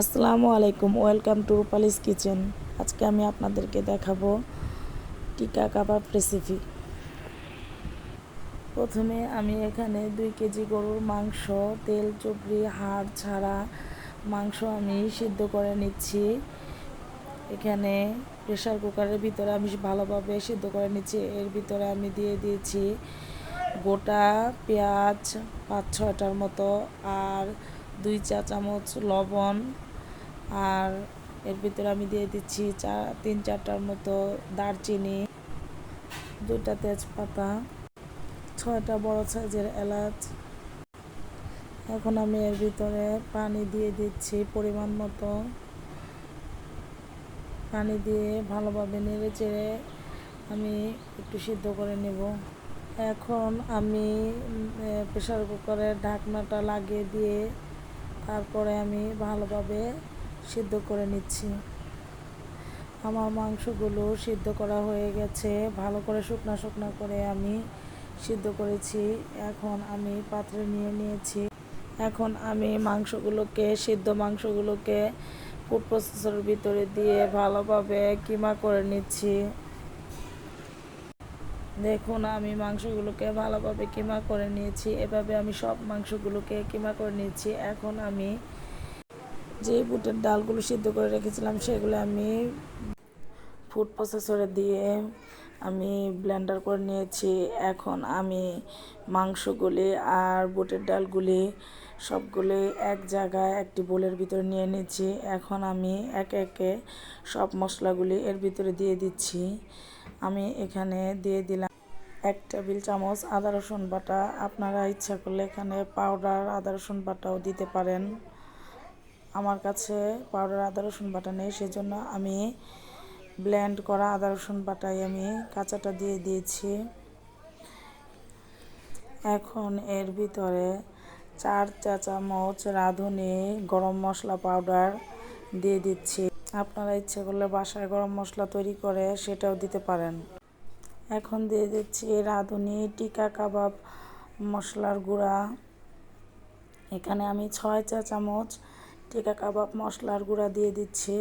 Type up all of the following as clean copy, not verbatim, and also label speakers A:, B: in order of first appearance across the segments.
A: আসসালামু আলাইকুম, welcome to রূপালিস kitchen. আজকে আমি আপনাদেরকে দেখাবো টিকা কাবাব রেসিপি। প্রথমে আমি এখানে 2 কেজি গরুর মাংস, তেল চবড়ি হাড় ছাড়া মাংস আমি সিদ্ধ করে নিচ্ছি। এখানে প্রেসার কুকারের ভিতরে আমি ভালোভাবে সিদ্ধ করে নিচ্ছি। এর ভিতরে আমি দিয়ে দিয়েছি গোটা পেঁয়াজ 5-6টার মতো, আর 2 চা চামচ লবণ, আর এর ভিতরে আমি দিয়ে দিচ্ছি 3-4টার মতো দারচিনি, 2টা তেজপাতা, 6টা বড় সাইজের এলাচ। এখন আমি এর ভিতরে পানি দিয়ে দিচ্ছি পরিমাণ মতো। পানি দিয়ে ভালোভাবে নেড়ে চেড়ে আমি একটু সিদ্ধ করে নেব। এখন আমি প্রেসার কুকারের ঢাকনাটা লাগিয়ে দিয়ে তারপরে আমি ভালোভাবে সিদ্ধ করে নিচ্ছি। আমার মাংসগুলো সিদ্ধ করা হয়ে গেছে, ভালো করে শুকনা শুকনা করে আমি সিদ্ধ করেছি। এখন আমি পাত্রে নিয়ে নিয়েছি। এখন আমি সিদ্ধ মাংসগুলোকে ফুড প্রসেসরের ভিতরে দিয়ে ভালোভাবে কিমা করে নিচ্ছি। দেখুন, আমি মাংসগুলোকে ভালোভাবে কিমা করে নিয়েছি। এভাবে আমি সব মাংসগুলোকে কিমা করে নিয়েছি। এখন আমি যে বুটের ডালগুলো সিদ্ধ করে রেখেছিলাম সেগুলো আমি ফুড প্রসেসরে দিয়ে আমি ব্লেন্ডার করে নিয়েছি। এখন আমি মাংসগুলি আর বুটের ডালগুলি সবগুলি এক জায়গায় একটি বোলের ভিতরে নিয়ে নিচ্ছি। এখন আমি একে একে সব মশলাগুলি এর ভিতরে দিয়ে দিচ্ছি। আমি এখানে দিয়ে দিলাম 1 টেবিল চামচ আদা রসুন বাটা। আপনারা ইচ্ছা করলে এখানে পাউডার আদা রসুন বাটাও দিতে পারেন। আমার কাছে পাউডার আদা রসুন বাটা নেই, সেজন্য আমি ব্লেন্ড করা আদা রসুন বাটাই আমি কাঁচাটা দিয়ে দিয়েছি। এখন এর ভিতরে 4 চা চামচ রাঁধুনি গরম মশলা পাউডার দিয়ে দিচ্ছি। আপনারা ইচ্ছে করলে বাসায় গরম মশলা তৈরি করে সেটাও দিতে পারেন। এখন দিয়ে দিচ্ছি রাঁধুনি টিকা কাবাব মশলার গুঁড়া। এখানে আমি 6 চা চামচ টিকা কাবাব মশলার গুঁড়া দিয়ে দিচ্ছি।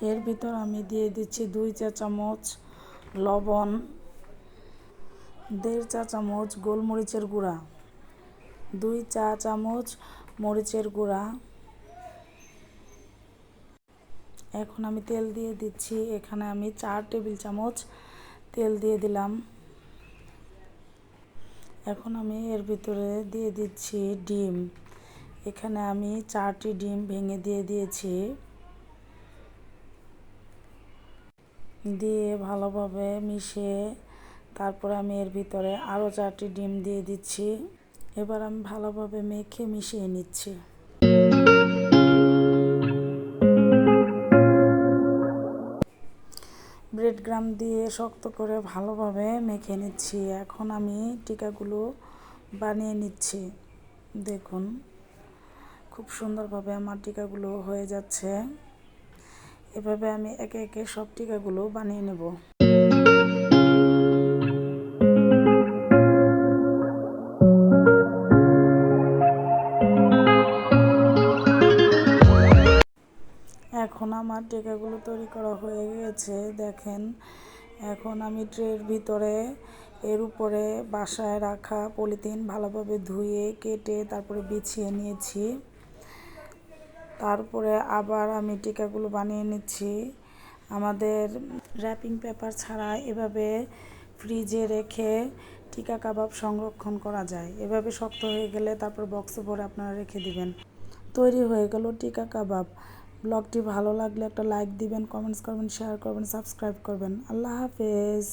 A: এর ভিতর আমি দিয়ে দিচ্ছি 2 চা চামচ লবণ, 1.5 চা চামচ গোলমরিচের গুঁড়া, 2 চা চামচ মরিচের গুঁড়া। এখন আমি তেল দিয়ে দিচ্ছি। এখানে আমি 4 টেবিল চামচ তেল দিয়ে দিলাম। এখন আমি এর ভিতরে দিয়ে দিচ্ছি ডিম। এখানে আমি 4টি ডিম ভেঙে দিয়ে দিয়েছি। দিয়ে ভালোভাবে মিশিয়ে তারপরে আমি এর ভিতরে আরও 4টি ডিম দিয়ে দিচ্ছি। এবার আমি ভালোভাবে মেখে মিশিয়ে নিচ্ছি। ব্রেড ক্রাম্ব দিয়ে শক্ত করে ভালোভাবে মেখে নিচ্ছি। এখন আমি টিকাগুলো বানিয়ে নিচ্ছি। দেখুন, খুব সুন্দরভাবে আমার টিকাগুলো হয়ে যাচ্ছে। এভাবে আমি একে একে সব টিকাগুলো বানিয়ে নেব। এখন আমার টিকাগুলো তৈরি করা হয়ে গেছে, দেখেন। এখন আমি ট্রের ভিতরে এর উপরে বাসায় রাখা পলিথিন ভালোভাবে ধুয়ে কেটে তারপরে বিছিয়ে নিয়েছি। তারপরে আবার আমি টিকাগুলো বানিয়ে নিচ্ছি। আমাদের র্যাপিং পেপার ছাড়া এভাবে ফ্রিজে রেখে টিকা কাবাব সংরক্ষণ করা যায়। এভাবে শক্ত হয়ে গেলে তারপর বক্সে ভরে আপনারা রেখে দিবেন। তৈরি হয়ে গেল টিকা কাবাব। ব্লগটি ভালো লাগলে একটা লাইক দিবেন, কমেন্টস করবেন, শেয়ার করবেন, সাবস্ক্রাইব করবেন। আল্লাহ হাফেজ।